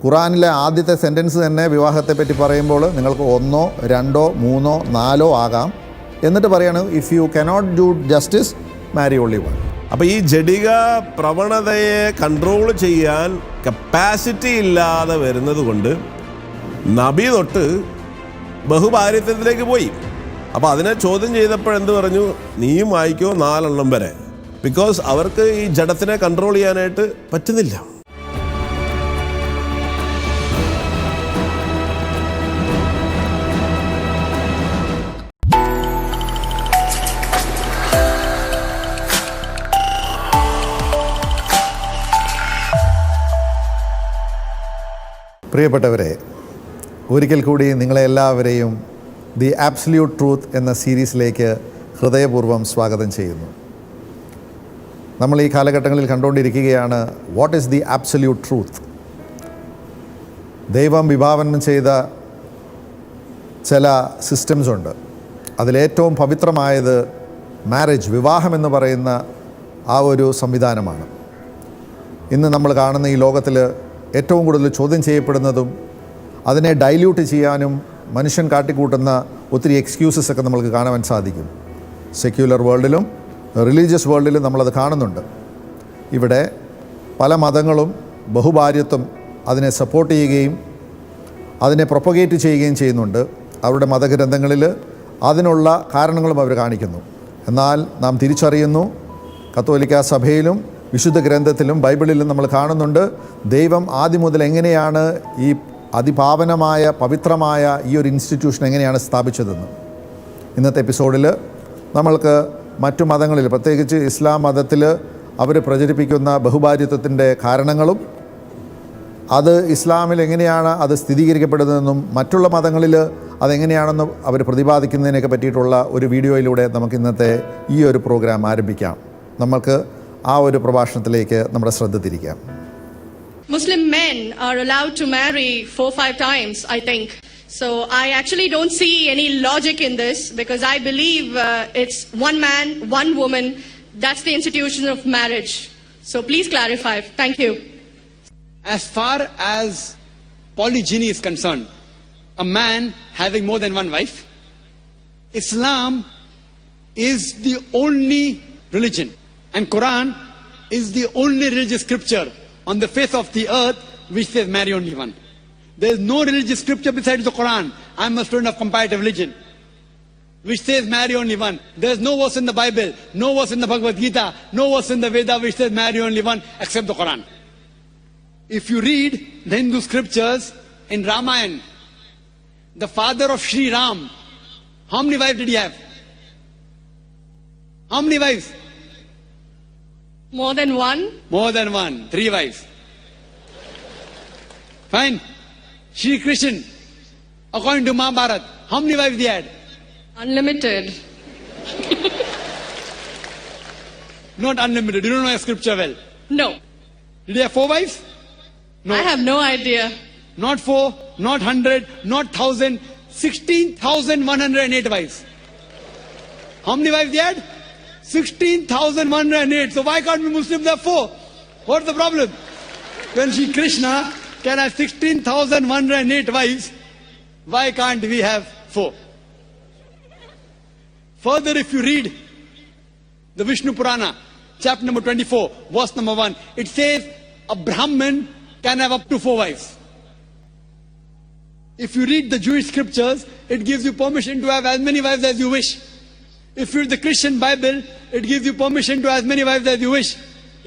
ഖുറാനിലെ ആദ്യത്തെ സെൻറ്റൻസ് തന്നെ വിവാഹത്തെപ്പറ്റി പറയുമ്പോൾ നിങ്ങൾക്ക് 1, 2, 3, 4 ആകാം. എന്നിട്ട് പറയാണ് if you cannot do justice marry only one. അപ്പോൾ ഈ ജഡിക പ്രവണതയെ കൺട്രോൾ ചെയ്യാൻ കപ്പാസിറ്റി ഇല്ലാതെ വരുന്നത് കൊണ്ട് നബി തൊട്ട് ബഹുഭാര്യത്വത്തിലേക്ക് പോയി. അപ്പോൾ അതിനെ ചോദ്യം ചെയ്തപ്പോൾ പറഞ്ഞു, നീയും വായിക്കോ 4 വരെ. ബിക്കോസ് അവർക്ക് ഈ ജഡത്തിനെ കൺട്രോൾ ചെയ്യാനായിട്ട് പറ്റുന്നില്ല. പ്രിയപ്പെട്ടവരെ, ഒരിക്കൽ കൂടി നിങ്ങളെല്ലാവരെയും ദി ആബ്സല്യൂട്ട് ട്രൂത്ത് എന്ന സീരീസിലേക്ക് ഹൃദയപൂർവ്വം സ്വാഗതം ചെയ്യുന്നു. നമ്മൾ ഈ കാലഘട്ടങ്ങളിൽ കണ്ടുകൊണ്ടിരിക്കുകയാണ് what is the absolute truth. ദൈവം വിഭാവനം ചെയ്ത ചില സിസ്റ്റംസ് ഉണ്ട്. അതിലേറ്റവും പവിത്രമായത് മാരേജ്, വിവാഹമെന്ന് പറയുന്ന ആ ഒരു സംവിധാനമാണ്. ഇന്ന് നമ്മൾ കാണുന്ന ഈ ലോകത്തിൽ ഏറ്റവും കൂടുതൽ ചോദ്യം ചെയ്യപ്പെടുന്നതും അതിനെ ഡൈല്യൂട്ട് ചെയ്യാനും മനുഷ്യൻ കാട്ടിക്കൂട്ടുന്ന ഒത്തിരി എക്സ്ക്യൂസസ് ഒക്കെ നമുക്ക് കാണാൻ സാധിക്കും. സെക്യുലർ വേൾഡിലും റിലീജിയസ് വേൾഡിലും നമ്മളത് കാണുന്നുണ്ട്. ഇവിടെ പല മതങ്ങളും ബഹുഭാര്യത്വം അതിനെ സപ്പോർട്ട് ചെയ്യുകയും അതിനെ പ്രൊപ്പഗേറ്റ് ചെയ്യുകയും ചെയ്യുന്നുണ്ട്. അവരുടെ മതഗ്രന്ഥങ്ങളിൽ അതിനുള്ള കാരണങ്ങളും അവർ കാണിക്കുന്നു. എന്നാൽ നാം തിരിച്ചറിയുന്നു, കത്തോലിക്ക സഭയിലും വിശുദ്ധ ഗ്രന്ഥത്തിലും ബൈബിളിലും നമ്മൾ കാണുന്നുണ്ട് ദൈവം ആദ്യം മുതൽ എങ്ങനെയാണ് ഈ അതിപാവനമായ പവിത്രമായ ഈ ഒരു ഇൻസ്റ്റിറ്റ്യൂഷൻ എങ്ങനെയാണ് സ്ഥാപിച്ചതെന്ന്. ഇന്നത്തെ എപ്പിസോഡിൽ നമ്മൾക്ക് മറ്റു മതങ്ങളിൽ, പ്രത്യേകിച്ച് ഇസ്ലാം മതത്തിൽ അവർ പ്രചരിപ്പിക്കുന്ന ബഹുഭാര്യത്വത്തിൻ്റെ കാരണങ്ങളും അത് ഇസ്ലാമിൽ എങ്ങനെയാണ് അത് സ്ഥിരീകരിക്കപ്പെടുന്നതെന്നും മറ്റുള്ള മതങ്ങളിൽ അതെങ്ങനെയാണെന്ന് അവർ പ്രതിപാദിക്കുന്നതിനൊക്കെ പറ്റിയിട്ടുള്ള ഒരു വീഡിയോയിലൂടെ നമുക്ക് ഇന്നത്തെ ഈ ഒരു പ്രോഗ്രാം ആരംഭിക്കാം. നമുക്ക് ആ ഒരു പ്രഭാഷണത്തിലേക്ക് നമ്മുടെ ശ്രദ്ധ തിരിക്കാം. Muslim men are allowed to marry 4-5 times, I think. So I actually don't see any logic in this, because I believe it's one man, one woman. That's the institution of marriage. So please clarify. Thank you. As far as polygyny is concerned, a man having more than one wife, Islam is the only religion, and Quran is the only religious scripture on the face of the earth which says marry only one. There is no religious scripture besides the Quran. I am a student of comparative religion, which says marry only one. There is no verse in the Bible, no verse in the Bhagavad Gita, no verse in the Veda which says marry only one except the Quran. If you read the Hindu scriptures in Ramayana, the father of Sri Ram, how many wives did he have? How many wives? More than one? More than one. 3 wives. Fine. Shri Krishna, according to Mahabharata, how many wives he had? Unlimited. Not unlimited. You don't know your scripture well. No. Did he have 4 wives? No. I have no idea. Not 4, not 100, not 1000, 16,108 wives. How many wives he had? 16,108. So why can't we Muslims have 4? What's the problem? When Shri Krishna can have 16,108 wives, why can't we have 4? Further, if you read the Vishnu Purana, chapter number 24, verse number 1, it says a Brahmin can have up to 4 wives. If you read the Jewish scriptures, it gives you permission to have as many wives as you wish. If you read the Christian Bible, it gives you permission to have as many wives as you wish.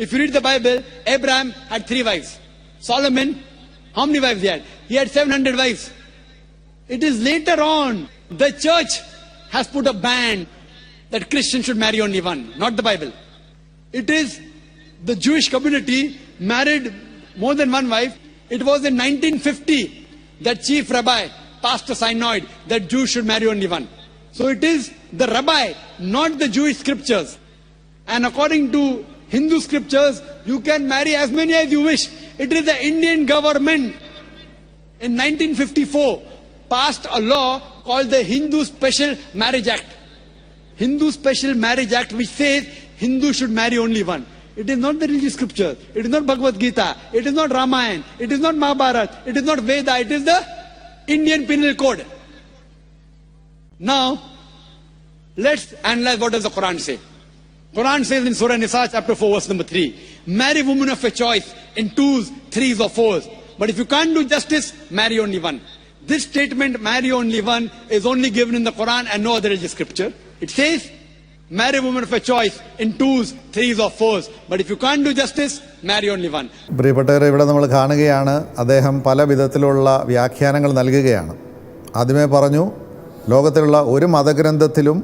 If you read the Bible, Abraham had 3 wives. Solomon, how many wives he had? He had 700 wives. It is later on the church has put a ban that Christians should marry only one, not the Bible. It is the Jewish community married more than one wife. It was in 1950 that chief rabbi passed a synod that Jews should marry only one. So it is the rabbi, not the Jewish scriptures. And according to Hindu scriptures, you can marry as many as you wish. It is the Indian government in 1954 passed a law called the Hindu Special Marriage Act. Hindu Special Marriage Act, which says Hindus should marry only one. It is not the religious scripture. It is not Bhagavad Gita. It is not Ramayana. It is not Mahabharata. It is not Veda. It is the Indian Penal Code. Now, let's analyze what does the Quran say. Quran says in Surah Nisa chapter 4 verse number 3, marry women of your choice in 2s, 3s or 4s. But if you can't do justice, marry only one. This statement, marry only one, is only given in the Quran and no other religious scripture. It says, marry women of your choice in 2s, 3s or 4s. But if you can't do justice, marry only one. പ്രിയപ്പെട്ടവരെ, ഇവിടെ നമ്മൾ കാണുകയാണ് അദ്ദേഹം പല വിധത്തിലുള്ള വ്യാഖ്യാനങ്ങൾ നൽകുകയാണ്. ആദ്യമേ പറഞ്ഞു, ലോകത്തിലുള്ള ഒരു മതഗ്രന്ഥത്തിലും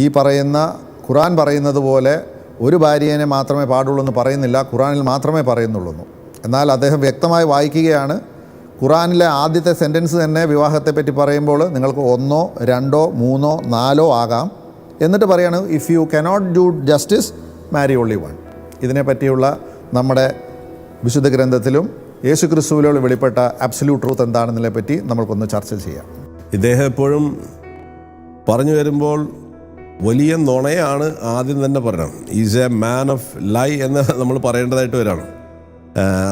ഈ പറയുന്ന ഖുറാൻ പറയുന്നത് പോലെ ഒരു ഭാര്യയെ മാത്രമേ പാടുള്ളൂ എന്ന് പറയുന്നില്ല, ഖുറാനിൽ മാത്രമേ പറയുന്നുള്ളൂ. എന്നാൽ അദ്ദേഹം വ്യക്തമായി വായിക്കുകയാണ്. ഖുറാനിലെ ആദ്യത്തെ സെൻറ്റൻസ് തന്നെ വിവാഹത്തെപ്പറ്റി പറയുമ്പോൾ നിങ്ങൾക്ക് 1, 2, 3, 4 ആകാം. എന്നിട്ട് പറയാണ്, if you cannot do justice, marry only one. ഇതിനെപ്പറ്റിയുള്ള നമ്മുടെ വിശുദ്ധ ഗ്രന്ഥത്തിലും യേശു ക്രിസ്തുവിലുള്ള വെളിപ്പെട്ട അബ്സല്യൂട്ട് ട്രൂത്ത് എന്താണെന്നതിനെ പറ്റി നമ്മൾക്കൊന്ന് ചർച്ച ചെയ്യാം. ഇദ്ദേഹം എപ്പോഴും പറഞ്ഞു വരുമ്പോൾ വലിയ നുണയാണ് ആദ്യം തന്നെ പറയണം. ഈസ് എ മാൻ ഓഫ് ലൈ എന്ന് നമ്മൾ പറയേണ്ടതായിട്ട് വരാണ്.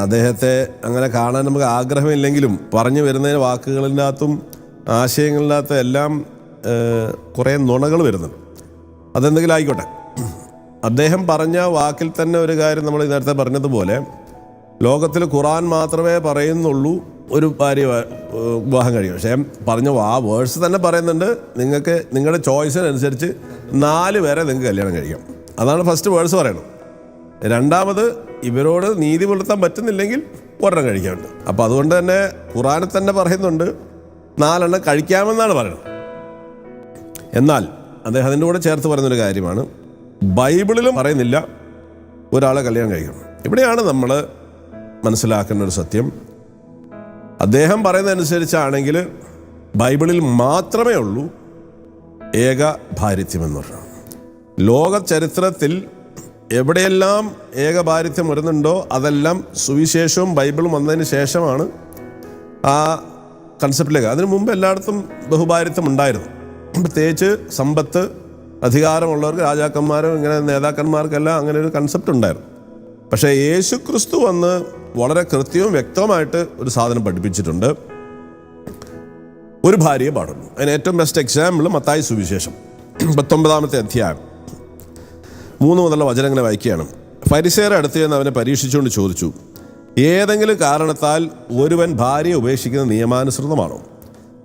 അദ്ദേഹത്തെ അങ്ങനെ കാണാൻ നമുക്ക് ആഗ്രഹമില്ലെങ്കിലും പറഞ്ഞു വരുന്ന വാക്കുകളിനകത്തും ആശയങ്ങളിനകത്തും എല്ലാം കുറേ നുണകൾ വരുന്നുണ്ട്. അതെന്തെങ്കിലും ആയിക്കോട്ടെ, അദ്ദേഹം പറഞ്ഞ വാക്കിൽ തന്നെ ഒരു കാര്യം നമ്മൾ നേരത്തെ പറഞ്ഞതുപോലെ, ലോകത്തിൽ ഖുറാൻ മാത്രമേ പറയുന്നുള്ളൂ ഒരു ഭാര്യ വിവാഹം കഴിയും. പക്ഷേ പറഞ്ഞ ആ വേഴ്സ് തന്നെ പറയുന്നുണ്ട്, നിങ്ങൾക്ക് നിങ്ങളുടെ ചോയ്സിനനുസരിച്ച് 4 പേരെ നിങ്ങൾക്ക് കല്യാണം കഴിക്കാം. അതാണ് ഫസ്റ്റ് വേഴ്സ് പറയണം. രണ്ടാമത്, ഇവരോട് നീതി പുലർത്താൻ പറ്റുന്നില്ലെങ്കിൽ ഒരെണ്ണം കഴിക്കാനുണ്ട്. അപ്പോൾ അതുകൊണ്ട് തന്നെ ഖുറാനിൽ തന്നെ പറയുന്നുണ്ട് 4 എണ്ണം കഴിക്കാമെന്നാണ് പറയുന്നത്. എന്നാൽ അദ്ദേഹം അതിൻ്റെ കൂടെ ചേർത്ത് പറയുന്നൊരു കാര്യമാണ്, ബൈബിളിലും പറയുന്നില്ല ഒരാളെ കല്യാണം കഴിക്കണം. ഇവിടെയാണ് നമ്മൾ മനസ്സിലാക്കേണ്ട ഒരു സത്യം. അദ്ദേഹം പറയുന്നതനുസരിച്ചാണെങ്കിൽ ബൈബിളിൽ മാത്രമേ ഉള്ളൂ ഏക ഭാരിത്യം എന്ന് പറഞ്ഞാൽ. ലോക ചരിത്രത്തിൽ എവിടെയെല്ലാം ഏകഭാരിത്യം വരുന്നുണ്ടോ അതെല്ലാം സുവിശേഷവും ബൈബിളും വന്നതിന് ശേഷമാണ് ആ കൺസെപ്റ്റിലേക്ക്. അതിനു മുമ്പ് എല്ലായിടത്തും ബഹുഭാരിത്യം ഉണ്ടായിരുന്നു. പ്രത്യേകിച്ച് സമ്പത്ത്, അധികാരമുള്ളവർക്ക്, രാജാക്കന്മാരും ഇങ്ങനെ നേതാക്കന്മാർക്കെല്ലാം അങ്ങനെ ഒരു കൺസെപ്റ്റ് ഉണ്ടായിരുന്നു. പക്ഷേ യേശു ക്രിസ്തു വന്ന് വളരെ കൃത്യവും വ്യക്തമായിട്ട് ഒരു സാധനം പഠിപ്പിച്ചിട്ടുണ്ട്, ഒരു ഭാര്യയെ പാടുള്ളൂ. അതിന് ഏറ്റവും ബെസ്റ്റ് എക്സാമ്പിൾ മത്തായി സുവിശേഷം 19-ാമത്തെ അധ്യായം 3 മുതലുള്ള വചനങ്ങളെ വായിക്കുകയാണ്. ഫരിസേയരുടെ അടുത്ത് ചെന്ന് അവനെ പരീക്ഷിച്ചുകൊണ്ട് ചോദിച്ചു, ഏതെങ്കിലും കാരണത്താൽ ഒരുവൻ ഭാര്യയെ ഉപേക്ഷിക്കുന്ന നിയമാനുസൃതമാണോ?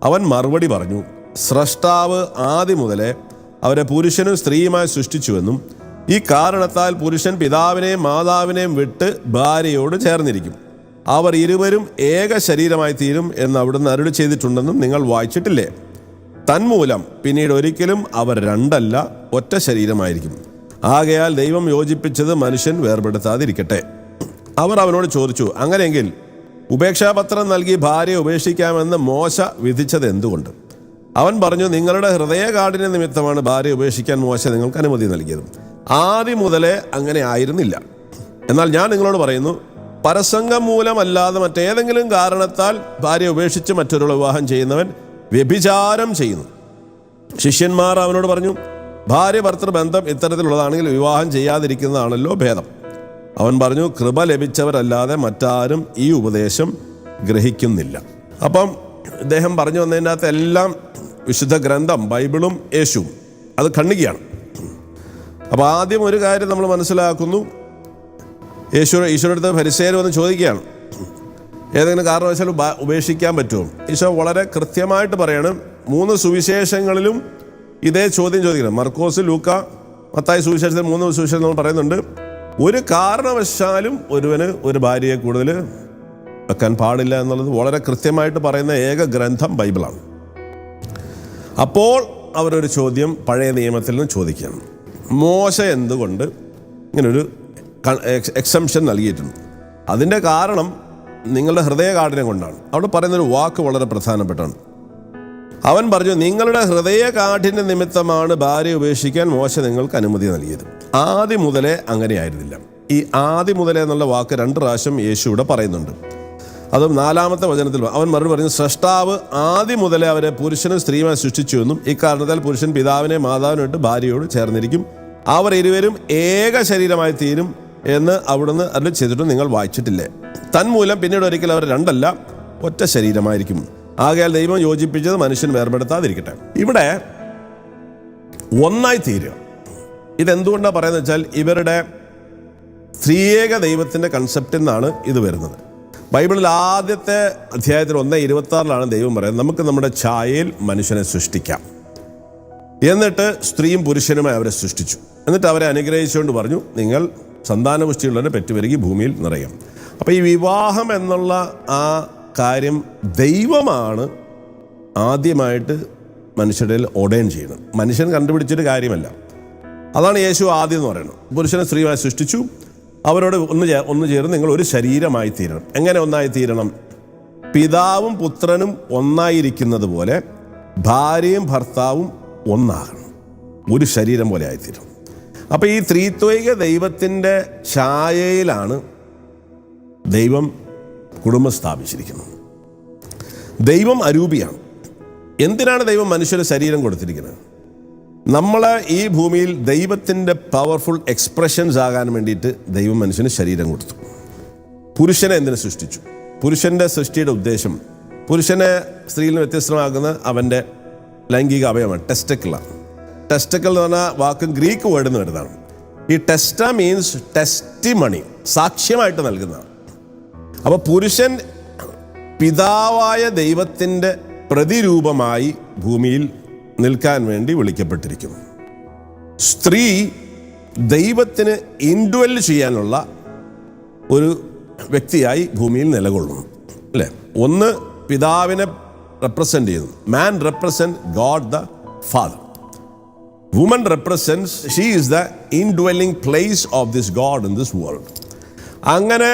അവൻ മറുപടി പറഞ്ഞു, സ്രഷ്ടാവ് ആദ്യം മുതലേ അവരെ പുരുഷനും സ്ത്രീയുമായി സൃഷ്ടിച്ചുവെന്നും ഈ കാരണത്താൽ പുരുഷൻ പിതാവിനെയും മാതാവിനെയും വിട്ട് ഭാര്യയോട് ചേർന്നിരിക്കും, അവർ ഇരുവരും ഏക ശരീരമായി തീരും എന്ന് അവിടുന്ന് അരുളി ചെയ്തിട്ടുണ്ടെന്നും നിങ്ങൾ വായിച്ചിട്ടില്ലേ? തന്മൂലം പിന്നീട് ഒരിക്കലും അവർ 2 അല്ല, ഒറ്റ ശരീരമായിരിക്കും. ആകയാൽ ദൈവം യോജിപ്പിച്ചത് മനുഷ്യൻ വേർപെടുത്താതിരിക്കട്ടെ. അവർ അവനോട് ചോദിച്ചു, അങ്ങനെയെങ്കിൽ ഉപേക്ഷാപത്രം നൽകി ഭാര്യയെ ഉപേക്ഷിക്കാമെന്ന് മോശ വിധിച്ചത് എന്തുകൊണ്ട്? അവൻ പറഞ്ഞു, നിങ്ങളുടെ ഹൃദയകാഠിന്യ നിമിത്തമാണ് ഭാര്യയെ ഉപേക്ഷിക്കാൻ മോശ നിങ്ങൾക്ക് അനുമതി നൽകിയത്. ആദ്യം മുതലേ അങ്ങനെ ആയിരുന്നില്ല. എന്നാൽ ഞാൻ നിങ്ങളോട് പറയുന്നു, പരസംഗം മൂലമല്ലാതെ മറ്റേതെങ്കിലും കാരണത്താൽ ഭാര്യയെ ഉപേക്ഷിച്ച് മറ്റൊരു വിവാഹം ചെയ്യുന്നവൻ വ്യഭിചാരം ചെയ്യുന്നു. ശിഷ്യന്മാർ അവനോട് പറഞ്ഞു, ഭാര്യ ഭർത്തൃ ബന്ധം ഇത്തരത്തിലുള്ളതാണെങ്കിൽ വിവാഹം ചെയ്യാതിരിക്കുന്നതാണല്ലോ ഭേദം. അവൻ പറഞ്ഞു, കൃപ ലഭിച്ചവരല്ലാതെ മറ്റാരും ഈ ഉപദേശം ഗ്രഹിക്കുന്നില്ല. അപ്പം ഇദ്ദേഹം പറഞ്ഞു വന്നതിൻ്റെ അകത്ത് എല്ലാം വിശുദ്ധ ഗ്രന്ഥം, ബൈബിളും യേശുവും അത് ഖണ്ഡിക്കുകയാണ്. അപ്പോൾ ആദ്യം ഒരു കാര്യം നമ്മൾ മനസ്സിലാക്കുന്നു, ഈശോയുടെ അടുത്ത് ഫരിസേയർ വന്ന് ചോദിക്കുകയാണ്, ഏതെങ്കിലും കാരണവശാലും ഉപേക്ഷിക്കാൻ പറ്റുമോ? ഈശോ വളരെ കൃത്യമായിട്ട് പറയാണ്. 3 സുവിശേഷങ്ങളിലും ഇതേ ചോദ്യം ചോദിക്കണം. മർക്കോസ്, ലൂക്ക, മത്തായി സുവിശേഷത്തിൽ 3 സുവിശേഷം നമ്മൾ പറയുന്നുണ്ട്, ഒരു കാരണവശാലും ഒരുവന് ഒരു ഭാര്യയെ കൂടുതൽ വെക്കാൻ പാടില്ല എന്നുള്ളത് വളരെ കൃത്യമായിട്ട് പറയുന്ന ഏക ഗ്രന്ഥം ബൈബിളാണ്. അപ്പോൾ അവരൊരു ചോദ്യം പഴയ നിയമത്തിൽ നിന്ന് ചോദിക്കുകയാണ്, മോശ എന്തുകൊണ്ട് ഇങ്ങനൊരു എക്സംഷൻ നൽകിയിട്ടുണ്ട്? അതിൻ്റെ കാരണം നിങ്ങളുടെ ഹൃദയകാഠിന്യം കൊണ്ടാണ്. അവിടെ പറയുന്നൊരു വാക്ക് വളരെ പ്രധാനപ്പെട്ടാണ്. അവൻ പറഞ്ഞു, നിങ്ങളുടെ ഹൃദയകാഠിന്യ നിമിത്തമാണ് ഭാര്യ ഉപേക്ഷിക്കാൻ മോശ നിങ്ങൾക്ക് അനുമതി നൽകിയത്. ആദ്യം മുതലേ അങ്ങനെയായിരുന്നില്ല. ഈ ആദ്യം മുതലേ എന്നുള്ള വാക്ക് 2 പ്രാവശ്യം യേശു ഇവിടെ പറയുന്നുണ്ട്. അതും 4-ാമത്തെ വചനത്തിൽ അവൻ മറുപടി പറഞ്ഞു, സ്രഷ്ടാവ് ആദ്യം മുതലേ അവരെ പുരുഷനും സ്ത്രീയുമായി സൃഷ്ടിച്ചുവെന്നും ഇക്കാരണത്താൽ പുരുഷൻ പിതാവിനെ മാതാവിനെ വിട്ട് ഭാര്യയോട് ചേർന്നിരിക്കും, അവർ ഇരുവരും ഏക ശരീരമായി തീരും എന്ന് അവിടുന്ന് അരുളി ചെയ്തിട്ട് നിങ്ങൾ വായിച്ചിട്ടില്ലേ? തന്മൂലം പിന്നീട് ഒരിക്കൽ അവർ രണ്ടല്ല ഒറ്റ ശരീരമായിരിക്കും. ആകയാൽ ദൈവം യോജിപ്പിച്ചത് മനുഷ്യൻ വേർപെടുത്താതിരിക്കട്ടെ. ഇവിടെ ഒന്നായി തീരുക, ഇതെന്തുകൊണ്ടാണ് പറയുന്നത് വെച്ചാൽ ഇവരുടെ ത്രിയേക ദൈവത്തിൻ്റെ കൺസെപ്റ്റിൽ നിന്നാണ് ഇത് വരുന്നത്. ബൈബിളിൽ ആദ്യത്തെ അധ്യായത്തിൽ 1:26 ദൈവം പറയുന്നത്, നമുക്ക് നമ്മുടെ ഛായയിൽ മനുഷ്യനെ സൃഷ്ടിക്കാം. എന്നിട്ട് സ്ത്രീയും പുരുഷനുമായി അവരെ സൃഷ്ടിച്ചു. എന്നിട്ട് അവരെ അനുഗ്രഹിച്ചുകൊണ്ട് പറഞ്ഞു, നിങ്ങൾ സന്താനപുഷ്ടിയുള്ളവരെ പെറ്റുപെരുകി ഭൂമിയിൽ നിറയും. അപ്പോൾ ഈ വിവാഹം എന്നുള്ള ആ കാര്യം ദൈവമാണ് ആദ്യമായിട്ട് മനുഷ്യരുടെ ഓർഡൈൻ ചെയ്യുന്നത്. മനുഷ്യൻ കണ്ടുപിടിച്ചൊരു കാര്യമല്ല. അതാണ് യേശു ആദ്യം എന്ന് പറയുന്നത്. പുരുഷനെ സ്ത്രീയുമായി സൃഷ്ടിച്ചു, അവരോട് ഒന്ന് ചേർന്ന് നിങ്ങൾ ഒരു ശരീരമായി തീരണം. എങ്ങനെ ഒന്നായി തീരണം? പിതാവും പുത്രനും ഒന്നായിരിക്കുന്നത് പോലെ ഭാര്യയും ഭർത്താവും ഒന്നാകണം, ഒരു ശരീരം പോലെ ആയിത്തീരും. അപ്പോൾ ഈ ത്രിത്വൈക ദൈവത്തിൻ്റെ ഛായയിലാണ് ദൈവം കുടുംബം സ്ഥാപിച്ചിരിക്കുന്നത്. ദൈവം അരൂപിയാണ്. എന്തിനാണ് ദൈവം മനുഷ്യന് ശരീരം കൊടുത്തിരിക്കുന്നത്? നമ്മളെ ഈ ഭൂമിയിൽ ദൈവത്തിൻ്റെ പവർഫുൾ എക്സ്പ്രഷൻസ് ആകാൻ വേണ്ടിയിട്ട് ദൈവം മനുഷ്യന് ശരീരം കൊടുത്തു. പുരുഷനെ എന്തിനു സൃഷ്ടിച്ചു? പുരുഷൻ്റെ സൃഷ്ടിയുടെ ഉദ്ദേശം, പുരുഷനെ സ്ത്രീയിൽ നിന്ന് വ്യത്യസ്തമാക്കുന്ന അവൻ്റെ ലൈംഗിക അവയവമാണ്, ടെസ്റ്റക്കിളാണ്. ടെസ്റ്റക്കിൾ എന്ന് പറഞ്ഞാൽ വാക്ക് ഗ്രീക്ക് വേർഡിൽ നിന്ന് വരുന്നതാണ്. ഈ ടെസ്റ്റ മീൻസ് ടെസ്റ്റിമണി, സാക്ഷ്യമായിട്ട് നൽകുന്നതാണ്. അപ്പോൾ പുരുഷൻ പിതാവായ ദൈവത്തിൻ്റെ പ്രതിരൂപമായി ഭൂമിയിൽ നിൽക്കാൻ വേണ്ടി വിളിക്കപ്പെട്ടിരിക്കുന്നു. സ്ത്രീ ദൈവത്തിന് ഇൻഡ്വെല് ചെയ്യാനുള്ള ഒരു വ്യക്തിയായി ഭൂമിയിൽ നിലകൊള്ളുന്നു, അല്ലേ? ഒന്ന് പിതാവിനെ റെപ്രസെൻ്റ് ചെയ്യുന്നു. Man represent God the father. Woman represents, she is the indwelling place of this God in this world. അങ്ങനെ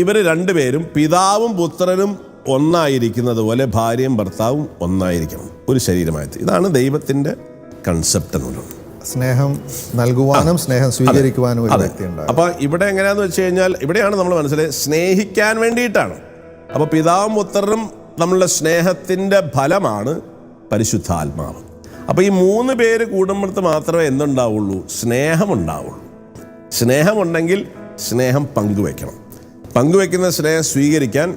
ഇവർ രണ്ടുപേരും പിതാവും പുത്രനും ഒന്നായിരിക്കുന്നത് പോലെ ഭാര്യയും ഭർത്താവും ഒന്നായിരിക്കണം, ഒരു ശരീരമായി. ഇതാണ് ദൈവത്തിൻ്റെ കൺസെപ്റ്റ് എന്നുള്ളത്. സ്നേഹം നൽകുവാനും സ്നേഹം സ്വീകരിക്കുവാനും ഒരു വ്യക്തിയുണ്ട്. അപ്പോൾ ഇവിടെ എങ്ങനെയാണെന്ന് വെച്ച് കഴിഞ്ഞാൽ, ഇവിടെയാണ് നമ്മൾ മനസ്സിലായി സ്നേഹിക്കാൻ വേണ്ടിയിട്ടാണ്. അപ്പോൾ പിതാവും പുത്രനും നമ്മളുടെ സ്നേഹത്തിൻ്റെ ഫലമാണ് പരിശുദ്ധാത്മാവ്. അപ്പോൾ ഈ 3 പേര് കൂടുമ്പോഴത്ത് മാത്രമേ എന്തുണ്ടാവുള്ളൂ? സ്നേഹമുണ്ടാവുള്ളൂ. സ്നേഹമുണ്ടെങ്കിൽ സ്നേഹം പങ്കുവയ്ക്കണം. പങ്കുവയ്ക്കുന്ന സ്നേഹം സ്വീകരിക്കാൻ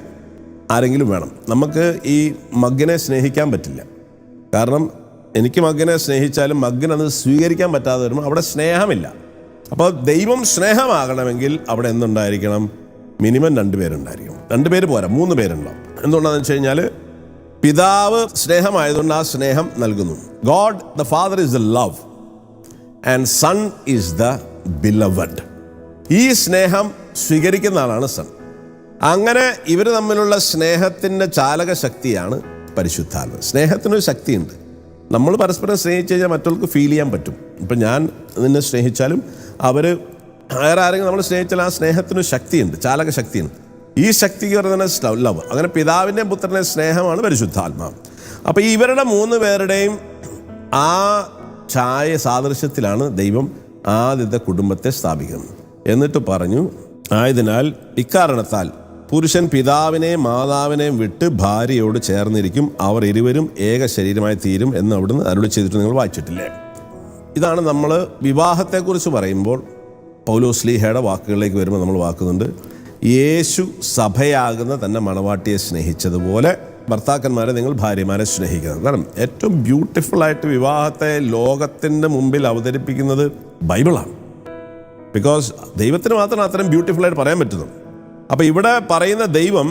ആരെങ്കിലും വേണം. നമുക്ക് ഈ മകനെ സ്നേഹിക്കാൻ പറ്റില്ല. കാരണം എനിക്ക് മകനെ സ്നേഹിച്ചാലും മകനത് സ്വീകരിക്കാൻ പറ്റാതെ വരുമ്പോൾ അവിടെ സ്നേഹമില്ല. അപ്പോൾ ദൈവം സ്നേഹമാകണമെങ്കിൽ അവിടെ എന്തുണ്ടായിരിക്കണം? മിനിമം 2 പേരുണ്ടായിരിക്കണം. 2 പേര് പോരാ, 3 പേരുണ്ടാവും. എന്തുകൊണ്ടാണെന്ന് വെച്ച് കഴിഞ്ഞാൽ പിതാവ് സ്നേഹമായതുകൊണ്ട് ആ സ്നേഹം നൽകുന്നു. God the Father is the love and Son is the beloved. ഈ സ്നേഹം സ്വീകരിക്കുന്ന ആളാണ് സൺ. അങ്ങനെ ഇവർ തമ്മിലുള്ള സ്നേഹത്തിൻ്റെ ചാലക ശക്തിയാണ് പരിശുദ്ധാത്മ. സ്നേഹത്തിനൊരു ശക്തിയുണ്ട്. നമ്മൾ പരസ്പരം സ്നേഹിച്ച് കഴിഞ്ഞാൽ മറ്റുള്ളവർക്ക് ഫീൽ ചെയ്യാൻ പറ്റും. ഇപ്പം ഞാൻ നിന്നെ സ്നേഹിച്ചാലും അവർ വേറെ ആരെങ്കിലും നമ്മൾ സ്നേഹിച്ചാൽ ആ സ്നേഹത്തിനൊരു ശക്തിയുണ്ട്, ചാലക ശക്തിയുണ്ട്. ഈ ശക്തിക്ക് പറയുന്നത് ലവ്. അങ്ങനെ പിതാവിൻ്റെയും പുത്രൻ്റെയും സ്നേഹമാണ് പരിശുദ്ധാത്മാവ്. അപ്പോൾ ഇവരുടെ 3 പേരുടെയും ആ ഛായ സാദൃശ്യത്തിലാണ് ദൈവം ആദ്യത്തെ കുടുംബത്തെ സ്ഥാപിക്കുന്നത്. എന്നിട്ട് പറഞ്ഞു, ആയതിനാൽ ഇക്കാരണത്താൽ പുരുഷൻ പിതാവിനെയും മാതാവിനെയും വിട്ട് ഭാര്യയോട് ചേർന്നിരിക്കും, അവർ ഇരുവരും ഏക ശരീരമായി തീരും എന്ന് അവിടുന്ന് അരുളി ചെയ്തിട്ട് നിങ്ങൾ വായിച്ചിട്ടില്ലേ? ഇതാണ് നമ്മൾ വിവാഹത്തെക്കുറിച്ച് പറയുമ്പോൾ പൗലോസ്ലീഹയുടെ വാക്കുകളിലേക്ക് വരുമ്പോൾ നമ്മൾ വാക്കുന്നുണ്ട്, യേശു സഭയാകുന്ന തന്നെ മണവാട്ടിയെ സ്നേഹിച്ചതുപോലെ ഭർത്താക്കന്മാരെ നിങ്ങൾ ഭാര്യമാരെ സ്നേഹിക്കുന്നത്. കാരണം ഏറ്റവും ബ്യൂട്ടിഫുള്ളായിട്ട് വിവാഹത്തെ ലോകത്തിൻ്റെ മുമ്പിൽ അവതരിപ്പിക്കുന്നത് ബൈബിളാണ്. ബിക്കോസ് ദൈവത്തിന് മാത്രം അത്രയും ബ്യൂട്ടിഫുള്ളായിട്ട് പറയാൻ പറ്റുന്നു. അപ്പോൾ ഇവിടെ പറയുന്ന ദൈവം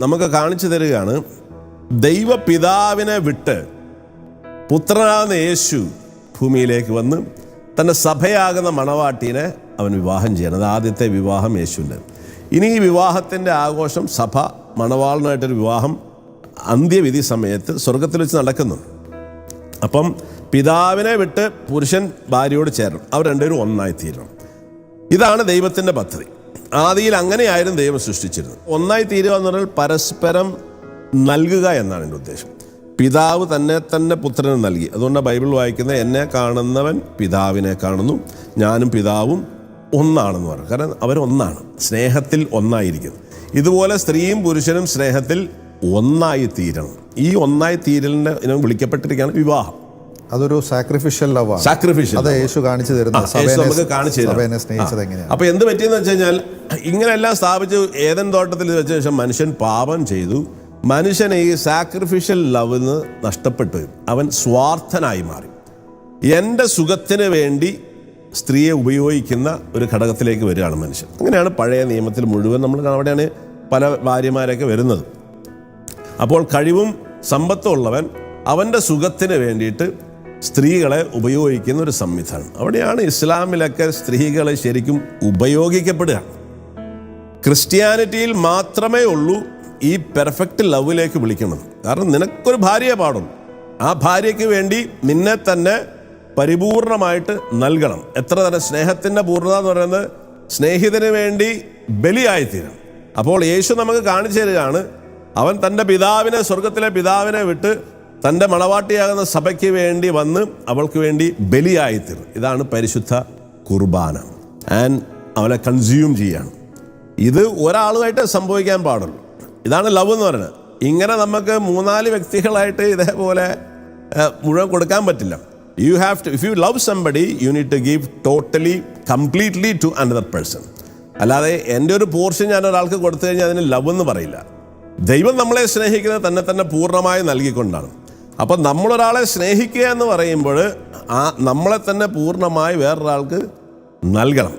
നമുക്ക് കാണിച്ചു തരികയാണ്, ദൈവപിതാവിനെ വിട്ട് പുത്രനാകുന്ന യേശു ഭൂമിയിലേക്ക് വന്ന് തൻ്റെ സഭയാകുന്ന മണവാട്ടീനെ അവൻ വിവാഹം ചെയ്യണം. അത് ആദ്യത്തെ വിവാഹം യേശുവിൻ്റെ. ഇനി ഈ വിവാഹത്തിൻ്റെ ആഘോഷം, സഭ മണവാളനായിട്ടൊരു വിവാഹം അന്ത്യവിധി സമയത്ത് സ്വർഗത്തിൽ വെച്ച് നടക്കുന്നു. അപ്പം പിതാവിനെ വിട്ട് പുരുഷൻ ഭാര്യയോട് ചേരണം, അവർ രണ്ടുപേരും ഒന്നായി തീരണം. ഇതാണ് ദൈവത്തിൻ്റെ പദ്ധതി. ആദിയിൽ അങ്ങനെയായിരുന്നു ദൈവം സൃഷ്ടിച്ചിരുന്നത്. ഒന്നായി തീരുക എന്ന് പറഞ്ഞാൽ പരസ്പരം നൽകുക എന്നാണ് എൻ്റെ ഉദ്ദേശം. പിതാവ് തന്നെ പുത്രന് നൽകി. അതുകൊണ്ടാണ് ബൈബിൾ വായിക്കുന്നത്, എന്നെ കാണുന്നവൻ പിതാവിനെ കാണുന്നു, ഞാനും പിതാവും ഒന്നാണെന്ന് പറഞ്ഞു. കാരണം അവരൊന്നാണ്, സ്നേഹത്തിൽ ഒന്നായിരിക്കുന്നു. ഇതുപോലെ സ്ത്രീയും പുരുഷനും സ്നേഹത്തിൽ ഒന്നായി തീരണം. ഈ ഒന്നായി തീരലിന് വിളിക്കപ്പെട്ടിരിക്കുകയാണ് വിവാഹം. അതൊരു സാക്രിഫിഷ്യൽ ലവ് ആണ്. സാക്രിഫിഷ്യൽ അത് യേശു കാണിച്ചു തരുന്നത്, നമുക്ക് കാണിച്ചു സഭയെ സ്നേഹിച്ചത് എങ്ങനെയാണ്. അപ്പൊ എന്ത് പറ്റിയെന്ന് വെച്ച് കഴിഞ്ഞാൽ, ഇങ്ങനെയെല്ലാം സ്ഥാപിച്ച് ഏദൻ തോട്ടത്തിൽ വെച്ച ശേഷം മനുഷ്യൻ പാപം ചെയ്തു. മനുഷ്യനെ ഈ സാക്രിഫിഷ്യൽ ലവിന് നഷ്ടപ്പെട്ടു. അവൻ സ്വാർത്ഥനായി മാറി. എൻ്റെ സുഖത്തിന് വേണ്ടി സ്ത്രീയെ ഉപയോഗിക്കുന്ന ഒരു ഘടകത്തിലേക്ക് വരികയാണ് മനുഷ്യൻ. അങ്ങനെയാണ് പഴയ നിയമത്തിൽ മുഴുവൻ നമ്മൾ അവിടെയാണ് പല ഭാര്യമാരൊക്കെ വരുന്നത്. അപ്പോൾ കഴിവും സമ്പത്തും ഉള്ളവൻ അവൻ്റെ സുഖത്തിന് വേണ്ടിയിട്ട് സ്ത്രീകളെ ഉപയോഗിക്കുന്ന ഒരു സംവിധാനം. അവിടെയാണ് ഇസ്ലാമിലൊക്കെ സ്ത്രീകൾ ശരിക്കും ഉപയോഗിക്കപ്പെടുകയാണ്. ക്രിസ്ത്യാനിറ്റിയിൽ മാത്രമേ ഉള്ളൂ ഈ പെർഫെക്റ്റ് ലവിലേക്ക് വിളിക്കുന്നത്. കാരണം നിനക്കൊരു ഭാര്യയെ പാടും, ആ ഭാര്യയ്ക്ക് വേണ്ടി നിന്നെ തന്നെ പരിപൂർണമായിട്ട് നൽകണം. എത്ര തന്നെ സ്നേഹത്തിൻ്റെ പൂർണ്ണത എന്ന് പറയുന്നത് സ്നേഹിതന് വേണ്ടി ബലിയായിത്തീരണം. അപ്പോൾ യേശു നമുക്ക് കാണിച്ചു തരികയാണ്, അവൻ തൻ്റെ പിതാവിനെ, സ്വർഗത്തിലെ പിതാവിനെ വിട്ട് തൻ്റെ മണവാട്ടിയാകുന്ന സഭയ്ക്ക് വേണ്ടി വന്ന് അവൾക്ക് വേണ്ടി ബലിയായിത്തീരും. ഇതാണ് പരിശുദ്ധ കുർബാന. ആൻഡ് അവനെ കൺസ്യൂം ചെയ്യാണ്. ഇത് ഒരാളുമായിട്ട് സംഭവിക്കാൻ പാടുള്ളൂ. ഇതാണ് ലവ് എന്ന് പറയുന്നത്. ഇങ്ങനെ നമുക്ക് 3-4 വ്യക്തികളായിട്ട് ഇതേപോലെ മുഴുവൻ കൊടുക്കാൻ പറ്റില്ല. You have to, if you love somebody, you need to give totally, completely to another person. അല്ലാതെ എൻ്റെ ഒരു പോർഷൻ ഞാൻ ഒരാൾക്ക് കൊടുത്തു കഴിഞ്ഞാൽ അതിന് ലവ് എന്ന് പറയില്ല. ദൈവം നമ്മളെ സ്നേഹിക്കുന്നത് തന്നെ പൂർണ്ണമായി നൽകിക്കൊണ്ടാണ്. അപ്പം നമ്മളൊരാളെ സ്നേഹിക്കുക എന്ന് പറയുമ്പോൾ നമ്മളെ തന്നെ പൂർണ്ണമായി വേറൊരാൾക്ക് നൽകണം.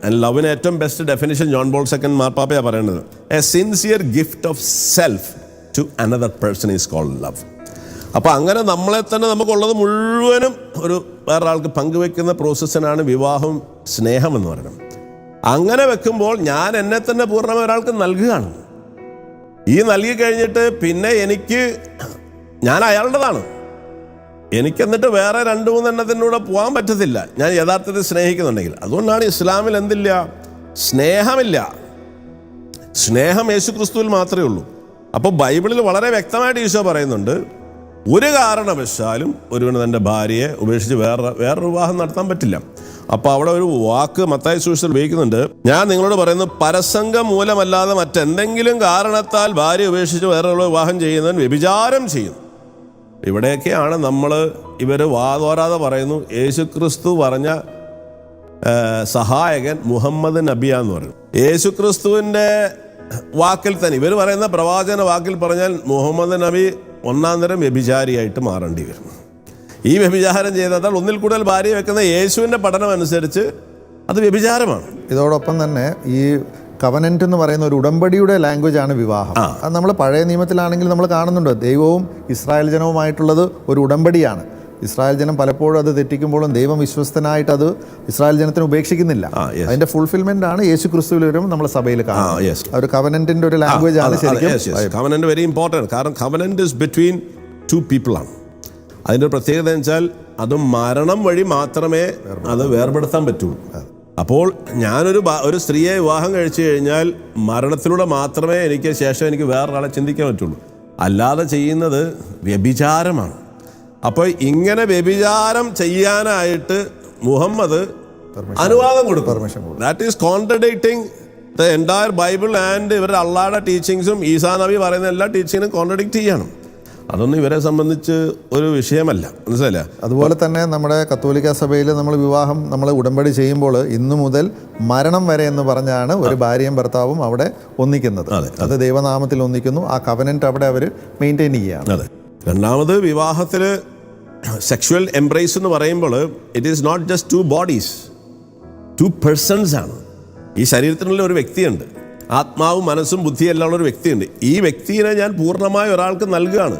ആൻഡ് ലവിന് ഏറ്റവും best definition John Paul II മാർപ്പാപ്പയാണ് പറയുന്നത്. A sincere gift of self to another person is called love. അപ്പോൾ അങ്ങനെ നമ്മളെ തന്നെ നമുക്കുള്ളത് മുഴുവനും ഒരു വേറൊരാൾക്ക് പങ്കുവെക്കുന്ന പ്രോസസ്സിനാണ് വിവാഹം, സ്നേഹം എന്ന് പറയുന്നത്. അങ്ങനെ വെക്കുമ്പോൾ ഞാൻ എന്നെ തന്നെ പൂർണ്ണമായി ഒരാൾക്ക് നൽകുകയാണ്. ഈ നൽകി കഴിഞ്ഞിട്ട് പിന്നെ ഞാൻ അയാളുടേതാണ്. എനിക്ക് എന്നിട്ട് വേറെ 2-3 എണ്ണത്തിനൂടെ പോകാൻ പറ്റത്തില്ല, ഞാൻ യഥാർത്ഥത്തിൽ സ്നേഹിക്കുന്നുണ്ടെങ്കിൽ. അതുകൊണ്ടാണ് ഇസ്ലാമിൽ എന്തില്ല? സ്നേഹമില്ല. സ്നേഹം യേശു ക്രിസ്തുവിൽ മാത്രമേ ഉള്ളൂ. അപ്പോൾ ബൈബിളിൽ വളരെ വ്യക്തമായിട്ട് ഈശോ പറയുന്നുണ്ട്, ഒരു കാരണവശാലും ഒരുവന് തൻ്റെ ഭാര്യയെ ഉപേക്ഷിച്ച് വേറൊരു വിവാഹം നടത്താൻ പറ്റില്ല. അപ്പോൾ അവിടെ ഒരു വാക്ക് മത്തായി സുവിശേഷത്തിൽ ഉപയോഗിക്കുന്നുണ്ട്. ഞാൻ നിങ്ങളോട് പറയുന്നു, പരസംഗം മൂലമല്ലാതെ മറ്റെന്തെങ്കിലും കാരണത്താൽ ഭാര്യ ഉപേക്ഷിച്ച് വേറൊരു വിവാഹം ചെയ്യുന്നവൻ വ്യഭിചാരം ചെയ്യും. ഇവിടെയൊക്കെയാണ് ഇവർ വാതോരാതെ പറയുന്നു, യേശുക്രിസ്തു പറഞ്ഞ സഹായകൻ മുഹമ്മദ് നബിയാന്ന് പറയും. യേശുക്രിസ്തുവിൻ്റെ വാക്കിൽ തന്നെ ഇവർ പറയുന്ന പ്രവാചകന വാക്കിൽ പറഞ്ഞാൽ മുഹമ്മദ് നബി 1-ാം തരം വ്യഭിചാരിയായിട്ട് മാറേണ്ടി വരും. ഈ വ്യഭിചാരം ചെയ്താൽ ഒന്നിൽ കൂടുതൽ ഭാര്യ വെക്കുന്ന യേശുവിൻ്റെ പഠനം അനുസരിച്ച് അത് വ്യഭിചാരമാണ്. ഇതോടൊപ്പം തന്നെ ഈ കവനന്റ് എന്ന് പറയുന്ന ഒരു ഉടമ്പടിയുടെ ലാംഗ്വേജ് ആണ് വിവാഹം. അത് നമ്മൾ പഴയ നിയമത്തിലാണെങ്കിൽ നമ്മൾ കാണുന്നുണ്ട്, ദൈവവും ഇസ്രായേൽ ജനവുമായിട്ടുള്ളത് ഒരു ഉടമ്പടിയാണ്. ഇസ്രായേൽ ജനം പലപ്പോഴും അത് തെറ്റിക്കുമ്പോഴും ദൈവം വിശ്വസ്തനായിട്ട് അത് ഇസ്രായേൽ ജനത്തിന് ഉപേക്ഷിക്കുന്നില്ല. അതിന്റെ ഫുൾഫിൽമെന്റ് ആണ് യേശു ക്രിസ്തുവിൽ വരുമ്പോൾ നമ്മൾ സഭയിൽ കാണുന്നത്. ഒരു കവനന്റിന്റെ ഒരു ലാംഗ്വേജ് ആണ് ശരിക്കും. Covenant very important. കാരണം കവനന്റ് ഇസ് ബിറ്റ്വീൻ 2 people ആണ്. അതിൻ്റെ പ്രത്യേകത എന്ന് വെച്ചാൽ അത് മരണം വഴി മാത്രമേ അത് വേർപെടുത്താൻ പറ്റുള്ളൂ. അപ്പോൾ ഞാനൊരു സ്ത്രീയെ വിവാഹം കഴിച്ചു കഴിഞ്ഞാൽ മരണത്തിലൂടെ മാത്രമേ എനിക്ക് വേറൊരാളെ ചിന്തിക്കാൻ പറ്റുള്ളൂ. അല്ലാതെ ചെയ്യുന്നത് വ്യഭിചാരമാണ്. അപ്പോൾ ഇങ്ങനെ വ്യഭിചാരം ചെയ്യാനായിട്ട് മുഹമ്മദ് അനുവാദം കൊടുക്കും. That is contradicting the entire Bible and ഇവരുടെ അള്ളാഹുടെ ടീച്ചിങ്സും ഈസാ നബി പറയുന്ന എല്ലാ ടീച്ചിങ്ങിനും കോൺട്രഡിക്റ്റ് ചെയ്യണം. അതൊന്നും ഇവരെ സംബന്ധിച്ച് ഒരു വിഷയമല്ല, മനസ്സിലായില്ല. അതുപോലെ തന്നെ നമ്മുടെ കത്തോലിക്ക സഭയിൽ നമ്മൾ ഉടമ്പടി ചെയ്യുമ്പോൾ ഇന്നു മുതൽ മരണം വരെ എന്ന് പറഞ്ഞാണ് ഒരു ഭാര്യയും ഭർത്താവും അവിടെ ഒന്നിക്കുന്നത്. അത് ദൈവനാമത്തിൽ ഒന്നിക്കുന്നു. ആ കവനന്റ് അവിടെ അവർ മെയിൻറ്റെയിൻ ചെയ്യുകയാണ്. അതെ. രണ്ടാമത് വിവാഹത്തിൽ സെക്ഷുവൽ എംബ്രേസ് എന്ന് പറയുമ്പോൾ it is not just 2 bodies, 2 persons ആണ്. ഈ ശരീരത്തിനുള്ള ഒരു വ്യക്തിയുണ്ട്, ആത്മാവും മനസ്സും ബുദ്ധിയും എല്ലാം ഉള്ള ഒരു വ്യക്തിയുണ്ട്. ഈ വ്യക്തിയെ ഞാൻ പൂർണ്ണമായി ഒരാൾക്ക് നൽകുകയാണ്.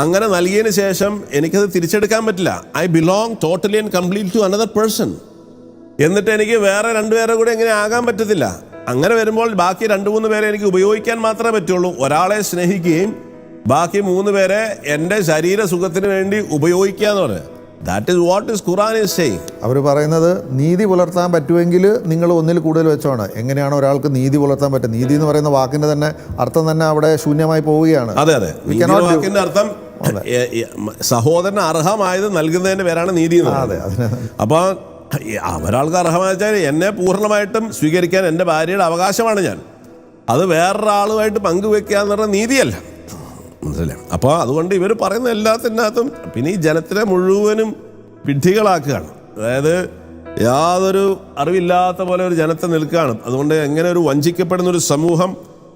അങ്ങനെ നൽകിയതിന് ശേഷം എനിക്കത് തിരിച്ചെടുക്കാൻ പറ്റില്ല. I belong totally and complete to another person. എന്നിട്ട് എനിക്ക് വേറെ 2 പേരെ കൂടെ എങ്ങനെ ആകാൻ പറ്റത്തില്ല. അങ്ങനെ വരുമ്പോൾ ബാക്കി 2-3 പേരെ എനിക്ക് ഉപയോഗിക്കാൻ മാത്രമേ പറ്റുള്ളൂ. ഒരാളെ സ്നേഹിക്കുകയും ബാക്കി 3 പേരെ എൻ്റെ ശരീര സുഖത്തിന് വേണ്ടി ഉപയോഗിക്കുക എന്ന് പറയുന്നത്. That is what is Quran is saying. അവർ പറയുന്നത് നീതി പുലർത്താൻ പറ്റുമെങ്കിൽ നിങ്ങൾ ഒന്നിൽ കൂടുതൽ വെച്ചോണം. എങ്ങനെയാണ് ഒരാൾക്ക് നീതി പുലർത്താൻ പറ്റുക? നീതി എന്ന് പറയുന്ന വാക്കിന്റെ തന്നെ അർത്ഥം തന്നെ അവിടെ ശൂന്യമായി പോവുകയാണ്. അതെ. വാക്കിന്റെ അർത്ഥം സഹോദരന് അർഹമായത് നൽകുന്നതിന്റെ പേരാണ് നീതി. അപ്പോൾ ഒരാൾക്ക് അർഹമായി വെച്ചാൽ എന്നെ പൂർണ്ണമായിട്ടും സ്വീകരിക്കാൻ എൻ്റെ ഭാര്യയുടെ അവകാശമാണ് ഞാൻ. അത് വേറൊരാളുമായിട്ട് പങ്കുവെക്കുക എന്ന് പറഞ്ഞ നീതിയല്ല. മനസ്സിലായി? അപ്പോൾ അതുകൊണ്ട് ഇവർ പറയുന്ന എല്ലാത്തിനകത്തും പിന്നെ ഈ ജനത്തിനെ മുഴുവനും വിഡ്ഢികളാക്കുകയാണ്. അതായത് യാതൊരു അറിവില്ലാത്ത പോലെ ഒരു ജനത്തെ നിൽക്കുകയാണ്. അതുകൊണ്ട് എങ്ങനെ ഒരു വഞ്ചിക്കപ്പെടുന്ന ഒരു സമൂഹം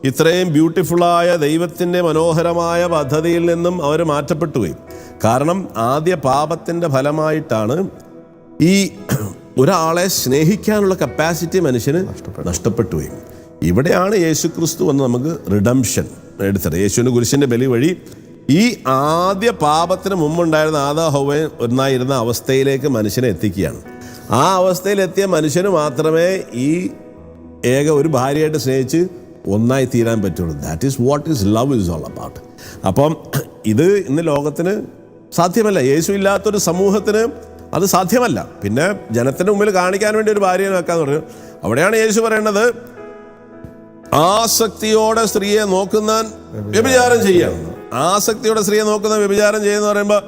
ഇത്രയും ബ്യൂട്ടിഫുള്ളായ ദൈവത്തിൻ്റെ മനോഹരമായ പദ്ധതിയിൽ നിന്നും അവർ മാറ്റപ്പെട്ടു പോയി. കാരണം ആദ്യ പാപത്തിൻ്റെ ഫലമായിട്ടാണ് ഈ ഒരാളെ സ്നേഹിക്കാനുള്ള കപ്പാസിറ്റി മനുഷ്യന് നഷ്ടപ്പെട്ടു പോയി. ഇവിടെയാണ് യേശുക്രിസ്തു വന്ന് നമുക്ക് റിഡംഷൻ എടുത്തത്. യേശുവിൻ്റെ കുരിശിൻ്റെ ബലി വഴി ഈ ആദ്യ പാപത്തിന് മുമ്പുണ്ടായിരുന്ന ആദാം ഹവ്വ ഒന്നായിരുന്ന അവസ്ഥയിലേക്ക് മനുഷ്യനെ എത്തിക്കുകയാണ്. ആ അവസ്ഥയിലെത്തിയ മനുഷ്യന് മാത്രമേ ഈ ഏക ഒരു ഭാര്യയായിട്ട് സ്നേഹിച്ച് ഒന്നായി തീരാൻ പറ്റുള്ളൂ. That is what is love is all about. അപ്പം ഇത് ഇന്ന് ലോകത്തിന് സാധ്യമല്ല. യേശു ഇല്ലാത്തൊരു സമൂഹത്തിന് അത് സാധ്യമല്ല. പിന്നെ ജനത്തിൻ്റെ മുമ്പിൽ കാണിക്കാൻ വേണ്ടി ഒരു ഭാര്യയെ വെക്കാന്ന് പറഞ്ഞു. അവിടെയാണ് യേശു പറയേണ്ടത്, ആസക്തിയോടെ സ്ത്രീയെ നോക്കുന്നവൻ വ്യഭിചാരം ചെയ്യണം. ആസക്തിയോടെ സ്ത്രീയെ നോക്കുന്ന വ്യഭിചാരം ചെയ്യുന്ന പറയുമ്പോൾ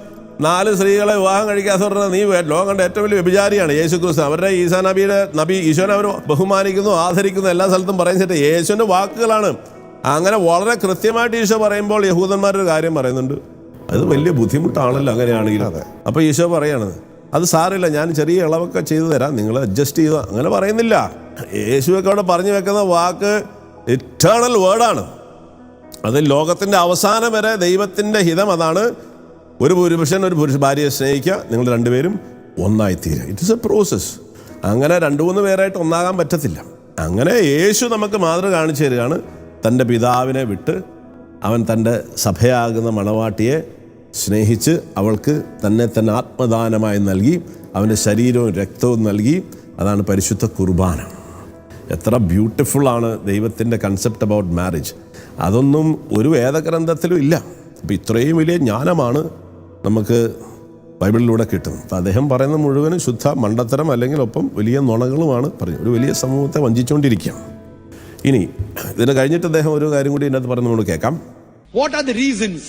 4 സ്ത്രീകളെ വിവാഹം കഴിക്കാത്ത പറഞ്ഞാൽ നീ ലോകം കണ്ട ഏറ്റവും വലിയ വ്യഭിചാരിയാണ് യേശു ക്രിസ്തു. അവരുടെ ഈസാ നബി ഈശോനെ അവർ ബഹുമാനിക്കുന്നു, ആദരിക്കുന്നു, എല്ലാ സ്ഥലത്തും പറയുന്നിട്ട് യേശുവിൻ്റെ വാക്കുകളാണ്. അങ്ങനെ വളരെ കൃത്യമായിട്ട് ഈശോ പറയുമ്പോൾ യഹൂദന്മാരൊരു കാര്യം പറയുന്നുണ്ട്, അത് വലിയ ബുദ്ധിമുട്ടാണല്ലോ അങ്ങനെയാണെങ്കിൽ. അപ്പോൾ ഈശോ പറയാണ്, അത് സാറില്ല, ഞാൻ ചെറിയ ഇളവൊക്കെ ചെയ്തു തരാം, നിങ്ങൾ അഡ്ജസ്റ്റ് ചെയ്ത. അങ്ങനെ പറയുന്നില്ല. യേശുവൊക്കെ അവിടെ പറഞ്ഞു വെക്കുന്ന വാക്ക് ഇറ്റേണൽ വേർഡാണ്. അത് ലോകത്തിൻ്റെ അവസാനം വരെ ദൈവത്തിൻ്റെ ഹിതം അതാണ്. ഒരു പുരുഷൻ ഒരു ഭാര്യയെ സ്നേഹിക്കുക, നിങ്ങൾ രണ്ടുപേരും ഒന്നായിത്തീരുക. It is a process. അങ്ങനെ 2-3 പേരായിട്ട് ഒന്നാകാൻ പറ്റത്തില്ല. അങ്ങനെ യേശു നമുക്ക് മാതൃക കാണിച്ചു തരികയാണ്. തൻ്റെ പിതാവിനെ വിട്ട് അവൻ തൻ്റെ സഭയാകുന്ന മണവാട്ടിയെ സ്നേഹിച്ച് അവൾക്ക് തന്നെ ആത്മദാനമായി നൽകി, അവൻ്റെ ശരീരവും രക്തവും നൽകി. അതാണ് പരിശുദ്ധ കുർബാന. എത്ര ബ്യൂട്ടിഫുള്ളാണ് ദൈവത്തിൻ്റെ കൺസെപ്റ്റ് അബൌട്ട് മാരേജ്. അതൊന്നും ഒരു വേദഗ്രന്ഥത്തിലും ഇല്ല. അപ്പോൾ ഇത്രയും വലിയ ജ്ഞാനമാണ് നമുക്ക് ബൈബിളിലൂടെ കിട്ടുന്നത്. അപ്പോൾ അദ്ദേഹം പറയുന്ന മുഴുവനും ശുദ്ധ മണ്ടത്തരം, അല്ലെങ്കിൽ ഒപ്പം വലിയ നുണകളുമാണ് പറഞ്ഞു. ഒരു വലിയ സമൂഹത്തെ വഞ്ചിച്ചുകൊണ്ടിരിക്കുകയാണ്. ഇനി ഇതിന് കഴിഞ്ഞിട്ട് അദ്ദേഹം ഒരു കാര്യം കൂടി ഇതിനകത്ത് പറഞ്ഞ് നമ്മൾ കേൾക്കാം. What are the reasons,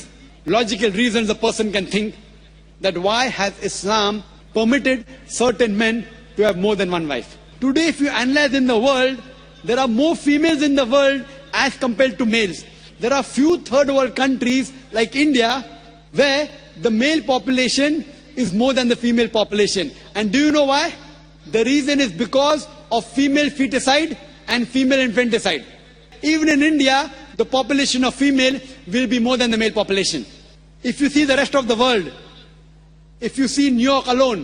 logical reasons a person can think that why has Islam permitted certain men to have more than one wife? Today, if you analyze in the world, there are more females in the world as compared to males. There are few third world countries like India where the male population is more than the female population. And do you know why? The reason is because of female feticide and female infanticide. Even in India, the population of female will be more than the male population. If you see the rest of the world, if you see New York alone,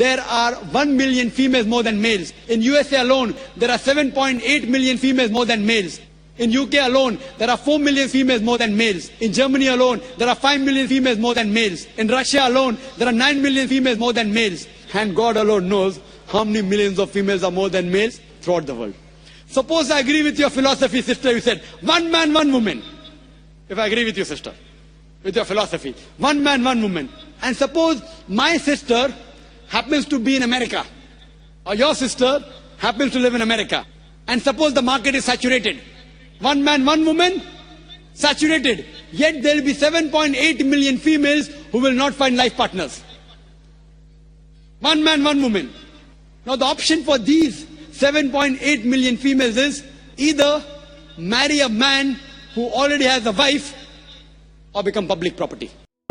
there are 1 million females more than males. In USA alone, there are 7.8 million females more than males. In UK alone, there are 4 million females more than males. In Germany alone, there are 5 million females more than males. In Russia alone, there are 9 million females more than males. And God alone knows how many millions of females are more than males throughout the world. Suppose I agree with your philosophy, sister. You said, 1 man, 1 woman. If I agree with you, sister, with your philosophy, 1 man, 1 woman. And suppose my sister happens to be in America, or your sister happens to live in America. And suppose the market is saturated. 1 man, 1 woman, saturated. Yet there will be 7.8 million females who will not find life partners. 1 man, 1 woman. Now the option for these 7.8 million females is either marry a man who already has a wife or become public property.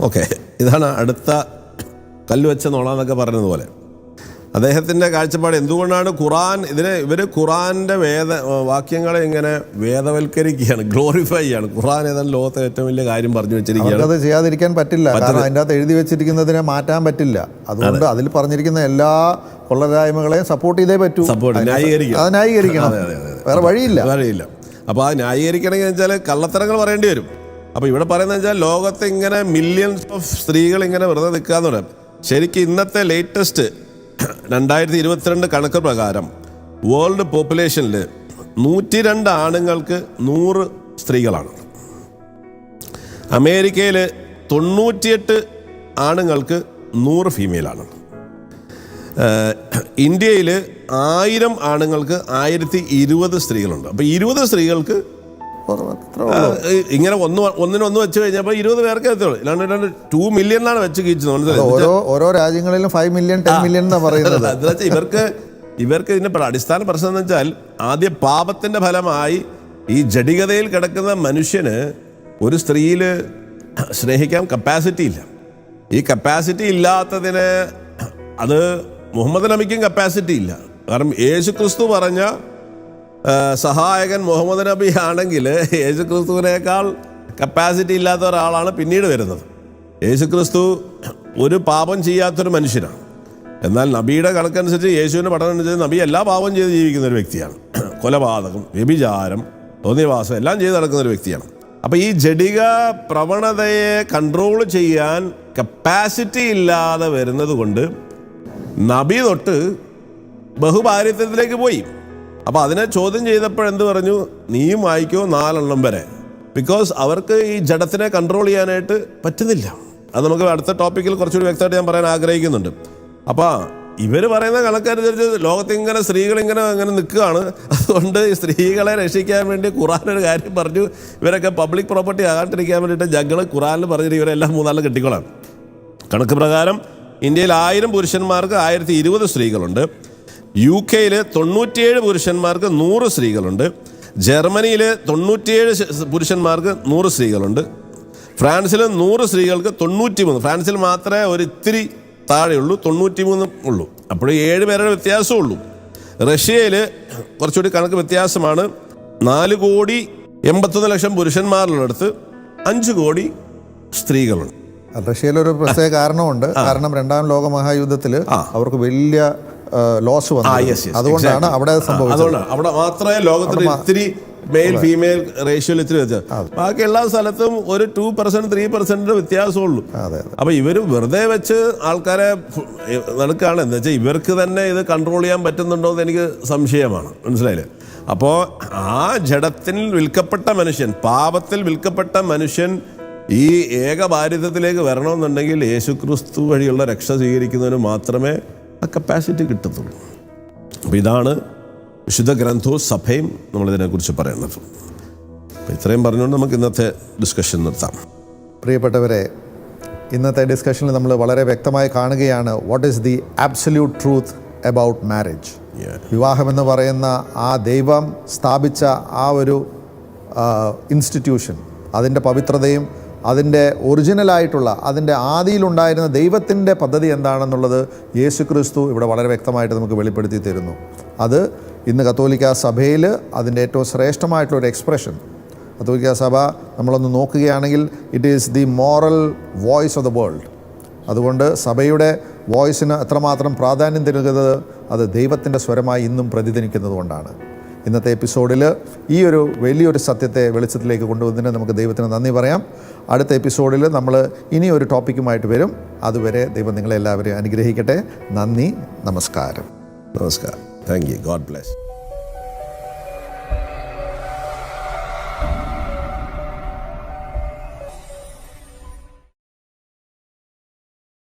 Okay, ഇതാണ് അടുത്ത കല്ലുവെച്ച നോളാന്നൊക്കെ പറഞ്ഞതുപോലെ അദ്ദേഹത്തിൻ്റെ കാഴ്ചപ്പാട്. എന്തുകൊണ്ടാണ് ഇവർ ഖുറാൻ്റെ വാക്യങ്ങളെ ഇങ്ങനെ വേദവൽക്കരിക്കുകയാണ്, glorify ചെയ്യാണ്. ഖുറാൻ ഏതാണ് ലോകത്തെ ഏറ്റവും വലിയ കാര്യം പറഞ്ഞു വെച്ചിരിക്കുകയാണ്. അത് ചെയ്യാതിരിക്കാൻ പറ്റില്ല. കാരണം അതിൻ്റെ അകത്ത് എഴുതി വെച്ചിരിക്കുന്നതിനെ മാറ്റാൻ പറ്റില്ല. അതുകൊണ്ട് അതിൽ പറഞ്ഞിരിക്കുന്ന എല്ലാ കൊള്ളരായ്മകളെയും സപ്പോർട്ട് ചെയ്തേ പറ്റൂ. ന്യായീകരിക്കണം. വേറെ വഴിയില്ല. അപ്പോൾ അത് ന്യായീകരിക്കണമെന്ന് വെച്ചാൽ കള്ളത്തരങ്ങൾ പറയേണ്ടി വരും. അപ്പോൾ ഇവിടെ പറയുന്നത് വെച്ചാൽ ലോകത്തെ ഇങ്ങനെ മില്യൺസ് ഓഫ് സ്ത്രീകൾ ഇങ്ങനെ വെറുതെ നിൽക്കാന്ന് പറയാം. ശരിക്കും ഇന്നത്തെ ലേറ്റസ്റ്റ് 2022 കണക്ക് പ്രകാരം വേൾഡ് പോപ്പുലേഷനിൽ 102 ആണുങ്ങൾക്ക് 100 സ്ത്രീകളാണ്. അമേരിക്കയിൽ 98 ആണുങ്ങൾക്ക് 100 ഫീമെയിലാണ്. ഇന്ത്യയിൽ 1000 ആണുങ്ങൾക്ക് 1020 സ്ത്രീകളുണ്ട്. അപ്പോൾ 20 സ്ത്രീകൾക്ക് ഇങ്ങനെ ഒന്നിനൊന്ന് വെച്ച് കഴിഞ്ഞപ്പോൾ 20 പേർക്ക് എത്തുള്ളൂ. 2 മില്യൺ വെച്ച് കീച്ചത്. ഓരോ രാജ്യങ്ങളിലും 5 മില്യൺ 10 മില്യൺ എന്നാണ് പറയുന്നത്. ഇവർക്ക് ഇതിന്റെ അടിസ്ഥാന പ്രശ്നം എന്ന് വെച്ചാൽ ആദ്യ പാപത്തിന്റെ ഫലമായി ഈ ജഡികതയിൽ കിടക്കുന്ന മനുഷ്യന് ഒരു സ്ത്രീയിൽ സ്നേഹിക്കാൻ കപ്പാസിറ്റി ഇല്ല. ഈ കപ്പാസിറ്റി ഇല്ലാത്തതിന് അത് മുഹമ്മദ് നബിക്കും കപ്പാസിറ്റി ഇല്ല. കാരണം യേശു ക്രിസ്തു പറഞ്ഞ സഹായകൻ മുഹമ്മദ് നബി ആണെങ്കിൽ യേശു ക്രിസ്തുവിനേക്കാൾ കപ്പാസിറ്റി ഇല്ലാത്ത ഒരാളാണ് പിന്നീട് വരുന്നത്. യേശു ക്രിസ്തു ഒരു പാപം ചെയ്യാത്തൊരു മനുഷ്യനാണ്. എന്നാൽ നബിയുടെ കണക്കനുസരിച്ച്, യേശുവിൻ്റെ പഠനം അനുസരിച്ച് നബി എല്ലാ പാപം ചെയ്ത് ജീവിക്കുന്ന ഒരു വ്യക്തിയാണ്. കൊലപാതകം, വ്യഭിചാരം, തോന്നിവാസം എല്ലാം ചെയ്ത് നടക്കുന്ന ഒരു വ്യക്തിയാണ്. അപ്പോൾ ഈ ജഡിക പ്രവണതയെ കൺട്രോൾ ചെയ്യാൻ കപ്പാസിറ്റി ഇല്ലാതെ വരുന്നത് കൊണ്ട് നബി തൊട്ട് ബഹുഭാര്യത്വത്തിലേക്ക് പോയി. അപ്പോൾ അതിനെ ചോദ്യം ചെയ്തപ്പോൾ എന്ത് പറഞ്ഞു? നീയും വായിക്കോ 4 വരെ. ബിക്കോസ് അവർക്ക് ഈ ജഡത്തിനെ കൺട്രോൾ ചെയ്യാനായിട്ട് പറ്റുന്നില്ല. അത് നമുക്ക് അടുത്ത ടോപ്പിക്കിൽ കുറച്ചുകൂടി വ്യക്തമായിട്ട് ഞാൻ പറയാൻ ആഗ്രഹിക്കുന്നുണ്ട്. അപ്പോൾ ഇവർ പറയുന്ന കണക്കനുസരിച്ച് ലോകത്തിങ്ങനെ സ്ത്രീകളിങ്ങനെ നിൽക്കുകയാണ്. അതുകൊണ്ട് ഈ സ്ത്രീകളെ രക്ഷിക്കാൻ വേണ്ടി ഖുറാനൊരു കാര്യം പറഞ്ഞു. ഇവരൊക്കെ പബ്ലിക് പ്രോപ്പർട്ടി ആകാണ്ടിരിക്കാൻ വേണ്ടിയിട്ട് ജഗ്ഗൾ ഖുറാനിൽ പറഞ്ഞിട്ട് ഇവരെല്ലാം 3-4 കെട്ടിക്കോളാണ്. കണക്ക് പ്രകാരം ഇന്ത്യയിൽ 1000 പുരുഷന്മാർക്ക് 1020 സ്ത്രീകളുണ്ട്. UK 97 പുരുഷന്മാർക്ക് 100 സ്ത്രീകളുണ്ട്. ജർമ്മനിയിൽ 97 പുരുഷന്മാർക്ക് 100 സ്ത്രീകളുണ്ട്. ഫ്രാൻസിൽ 100 സ്ത്രീകൾക്ക് 93. ഫ്രാൻസിൽ മാത്രമേ ഒരു ഇത്തിരി താഴെയുള്ളൂ, 93 ഉള്ളൂ. അപ്പോൾ 7 പേരുടെ വ്യത്യാസമുള്ളൂ. റഷ്യയിൽ കുറച്ചുകൂടി കണക്ക് വ്യത്യാസമാണ്. 4,81,00,000 പുരുഷന്മാരുള്ളടുത്ത് 5 കോടി സ്ത്രീകളുണ്ട്. റഷ്യയിലൊരു പ്രത്യേക കാരണമുണ്ട്. കാരണം 2ാം ലോക മഹായുദ്ധത്തിൽ അവർക്ക് വലിയ ലോസ് വന്നു. അതുകൊണ്ടാണ് അവിടെ സംഭവിച്ചത്. അതുകൊണ്ട് അവിടെ മാത്രമേ ലോകത്തിൽ ഇത്തിരി മെയിൽ ഫീമെയിൽ റേഷ്യോയിൽ ഇത്തിരി വെച്ചാൽ, ബാക്കി എല്ലാ സ്ഥലത്തും ഒരു 2% 3% വ്യത്യാസമുള്ളൂ. അപ്പൊ ഇവര് വെറുതെ വെച്ച് ആൾക്കാരെ നടക്കുകയാണ്. എന്ന് വെച്ചാൽ ഇവർക്ക് തന്നെ ഇത് കൺട്രോൾ ചെയ്യാൻ പറ്റുന്നുണ്ടോ എന്ന് എനിക്ക് സംശയമാണ്. മനസ്സിലായില്ലേ? അപ്പോൾ ആ ജഡത്തിൽ വിൽക്കപ്പെട്ട മനുഷ്യൻ, പാപത്തിൽ വിൽക്കപ്പെട്ട മനുഷ്യൻ ഈ ഏകഭാരിതത്തിലേക്ക് വരണമെന്നുണ്ടെങ്കിൽ യേശുക്രിസ്തു വഴിയുള്ള രക്ഷ സ്വീകരിക്കുന്നതിന് മാത്രമേ ആ കപ്പാസിറ്റി കിട്ടത്തുള്ളൂ. അപ്പോൾ ഇതാണ് വിശുദ്ധ ഗ്രന്ഥവും സഭയും നമ്മളിതിനെക്കുറിച്ച് പറയുന്നത്. അപ്പോൾ ഇത്രയും പറഞ്ഞുകൊണ്ട് നമുക്ക് ഇന്നത്തെ ഡിസ്കഷൻ നിർത്താം. പ്രിയപ്പെട്ടവരെ, ഇന്നത്തെ ഡിസ്കഷനിൽ നമ്മൾ വളരെ വ്യക്തമായി കാണുകയാണ് what is the absolute truth about marriage. വിവാഹമെന്ന് പറയുന്ന ആ ദൈവം സ്ഥാപിച്ച ആ ഒരു ഇൻസ്റ്റിറ്റ്യൂഷൻ, അതിൻ്റെ പവിത്രതയും അതിൻ്റെ ഒറിജിനലായിട്ടുള്ള, അതിൻ്റെ ആദിയിലുണ്ടായിരുന്ന ദൈവത്തിൻ്റെ പദ്ധതി എന്താണെന്നുള്ളത് യേശു ക്രിസ്തു ഇവിടെ വളരെ വ്യക്തമായിട്ട് നമുക്ക് വെളിപ്പെടുത്തി തരുന്നു. അത് ഇന്ന് കത്തോലിക്ക സഭയിൽ അതിൻ്റെ ഏറ്റവും ശ്രേഷ്ഠമായിട്ടുള്ളൊരു എക്സ്പ്രഷൻ. കത്തോലിക്ക സഭ നമ്മളൊന്ന് നോക്കുകയാണെങ്കിൽ it is the moral voice of the world. അതുകൊണ്ട് സഭയുടെ വോയിസിന് എത്രമാത്രം പ്രാധാന്യം തരുന്നത് അത് ദൈവത്തിൻ്റെ സ്വരമായി ഇന്നും പ്രതിധ്വനിക്കുന്നത് കൊണ്ടാണ്. ഇന്നത്തെ എപ്പിസോഡിൽ ഈ ഒരു വലിയൊരു സത്യത്തെ വെളിച്ചത്തിലേക്ക് കൊണ്ടുവന്നതിന് നമുക്ക് ദൈവത്തിന് നന്ദി പറയാം. അടുത്ത എപ്പിസോഡിൽ നമ്മൾ ഇനിയൊരു ടോപ്പിക്കുമായിട്ട് വരും. അതുവരെ ദൈവം നിങ്ങളെല്ലാവരെയും അനുഗ്രഹിക്കട്ടെ. നന്ദി, നമസ്കാരം. നമസ്കാരം. Thank you. God bless.